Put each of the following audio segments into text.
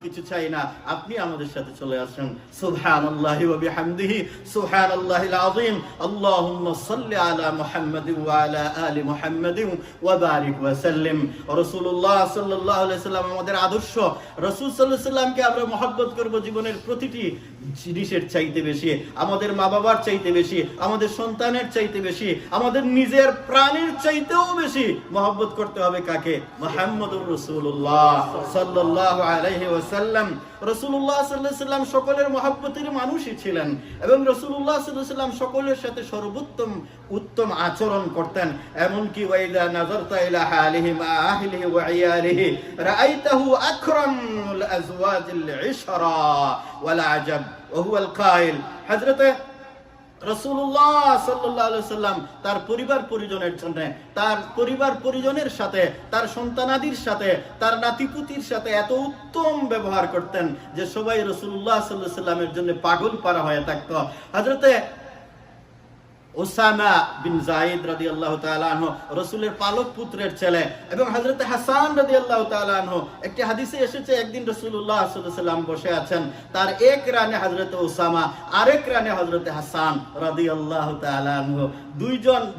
কিছু চাই না, আপনি আমাদের সাথে চলে আসেন। সুবহানাল্লাহি ওয়া বিহামদিহি সুবহানাল্লাহিল আযীম। আল্লাহুম্মা সাল্লি আলা মুহাম্মাদিন ওয়া আলা আলি মুহাম্মাদিন ওয়া বারিক ওয়া সাল্লিম। রাসূলুল্লাহ সাল্লাল্লাহু আলাইহি সাল্লাম আমাদের আদর্শ। রাসূল সাল্লাল্লাহু আলাইহি সাল্লামকে আমরা মহব্বত করব জীবনের প্রতিটি জিনিসের চাইতে বেশি, আমাদের মা বাবার চাইতে বেশি, আমাদের সন্তানের চাইতে বেশি, আমাদের নিজের প্রাণের চাইতেও বেশি মহব্বত করতে হবে কাকে? মুহাম্মদুর রাসূলুল্লাহ সাল্লাল্লাহু আলাইহি ওয়াসাল্লাম। রাসূলুল্লাহ সাল্লাল্লাহু আলাইহি ওয়াসাল্লাম সকলের মহব্বতের মানুষই ছিলেন এবং রাসূলুল্লাহ সাল্লাল্লাহু আলাইহি ওয়াসাল্লাম সকলের সাথে উত্তম আচরণ করতেন। এমনকি ওয়াইদা নাযারতা ইলা হালিহি মা আহলিহি ওয়া ইয়ালিহি রাআইতাহু আকরামুল আজওয়াজিল ইশরা ওয়াল আজাব ওয়া হুয়াল কাইল। হযরত রাসূলুল্লাহ সাল্লাল্লাহু আলাইহি ওয়াসাল্লাম তার পরিবার পরিজনের জন্য, তার পরিবার পরিজনের সাথে, তার সন্তানাদির সাথে, তার নাতিপুতির সাথে এত উত্তম ব্যবহার করতেন যে সবাই রাসূলুল্লাহ সাল্লাল্লাহু আলাইহি ওয়াসাল্লামের জন্য পাগল পারা হয়ে থাকতো। হযরতে ওসামা বিন যায়েদ রাদিয়াল্লাহু তাআলা আনহু রাসূলের পালক পুত্রের ছেলে, এবং হযরত হাসান রাদিয়াল্লাহু তাআলা আনহু, একটি হাদিসে এসেছে একদিন রাসূলুল্লাহ সাল্লাল্লাহু আলাইহি ওয়াসাল্লাম বসে আছেন, তার এক রানে হযরত ওসামা, আরেক রানে হযরত হাসান রাদিয়াল্লাহু তাআলা আনহু,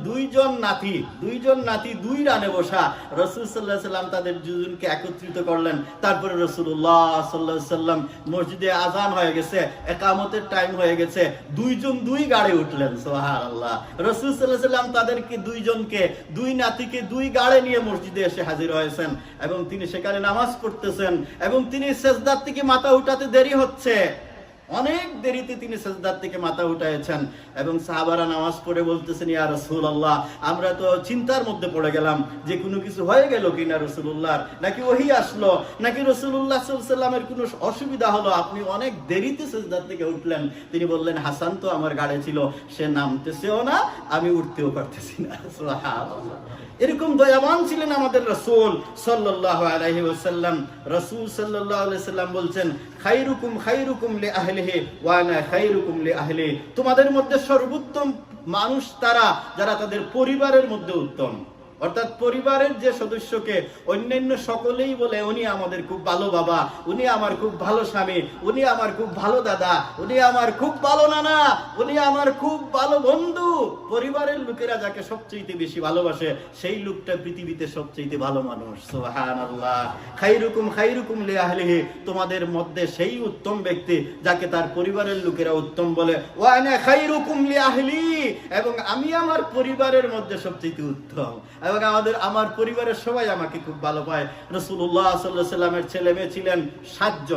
দুইজন নাতি দুই রানে বসা। রাসূল সাল্লাল্লাহু আলাইহি ওয়াসাল্লাম তাদের দুজনকে একত্রিত করলেন। তারপরে রাসূলুল্লাহ সাল্লাল্লাহু আলাইহি ওয়াসাল্লাম মসজিদে আযান হয়ে গেছে, ইকামতের টাইম হয়ে গেছে, দুইজন দুই গাড়ি উঠলেন। সুবহানাল্লাহ। রাসূল সাল্লাল্লাহু আলাইহি ওয়াসাল্লাম তাদেরকে দুই নাতিকে দুই গাড়ি নিয়ে মসজিদে এসে হাজির হয়েছেন এবং তিনি সেখানে নামাজ পড়তেছেন এবং তিনি সিজদার থেকে মাথা উঠাতে দেরি হচ্ছে, অনেক দেরিতে তিনি সিজদার থেকে মাথা উঠাইছেন এবং সাহাবারা নামাজ পড়ে বলতেছেন, ইয়া রাসূলুল্লাহ, আমরা তো চিন্তার মধ্যে পড়ে গেলাম যে কোনো কিছু হয়ে গেল কিনা রাসূলুল্লাহর, নাকি ওহী আসলো, নাকি রাসূলুল্লাহ সাল্লাল্লাহু আলাইহি ওয়াসাল্লামের কোনো অসুবিধা হলো, আপনি অনেক দেরিতে সিজদার থেকে উঠলেন। তিনি বললেন, হাসান তো আমার গাড়ি ছিল, সে নামতেছেও না, আমি উঠতেও পারতেছি না। সুবহানাল্লাহ। এরকম দয়াবান ছিলেন আমাদের রাসূল সাল্লাল্লাহু আলাইহি ওয়াসাল্লাম। রাসূল সাল্লাল্লাহু আলাইহি ওয়াসাল্লাম বলছেন, খায়রুকুম লি আহলিহি ওয়া আনা খায়রুকুম লি আহলি। তোমাদের মধ্যে সর্বোত্তম মানুষ তারা যারা তাদের পরিবারের মধ্যে উত্তম। অর্থাৎ পরিবারের যে সদস্যকে অন্যান্য সকলেই বলে, উনি আমাদের খুব ভালো বাবা, উনি আমার খুব ভালো স্বামী, উনি আমার খুব ভালো দাদা, উনি আমার খুব ভালো নানা, উনি আমার খুব ভালো বন্ধু। পরিবারের লোকেরা যাকে সবচেয়ে বেশি ভালোবাসে সেই লোকটা পৃথিবীতে সবচেয়ে ভালো মানুষ। সুবহানাল্লাহ। খায়রুকুম লি আহলিহি, তোমাদের মধ্যে সেই উত্তম ব্যক্তি যাকে তার পরিবারের লোকেরা উত্তম বলে। ওয়া আনা খায়রুকুম লি আহলি, এবং আমি আমার পরিবারের মধ্যে সবচেয়ে উত্তম, এবং আমার পরিবারের সবাই আমাকে খুব ভালো পায়। রাসূলুল্লাহ সাল্লাল্লাহু আলাইহি ওয়াসাল্লামের ছেলে মেয়ে ছিলেন 7 জন।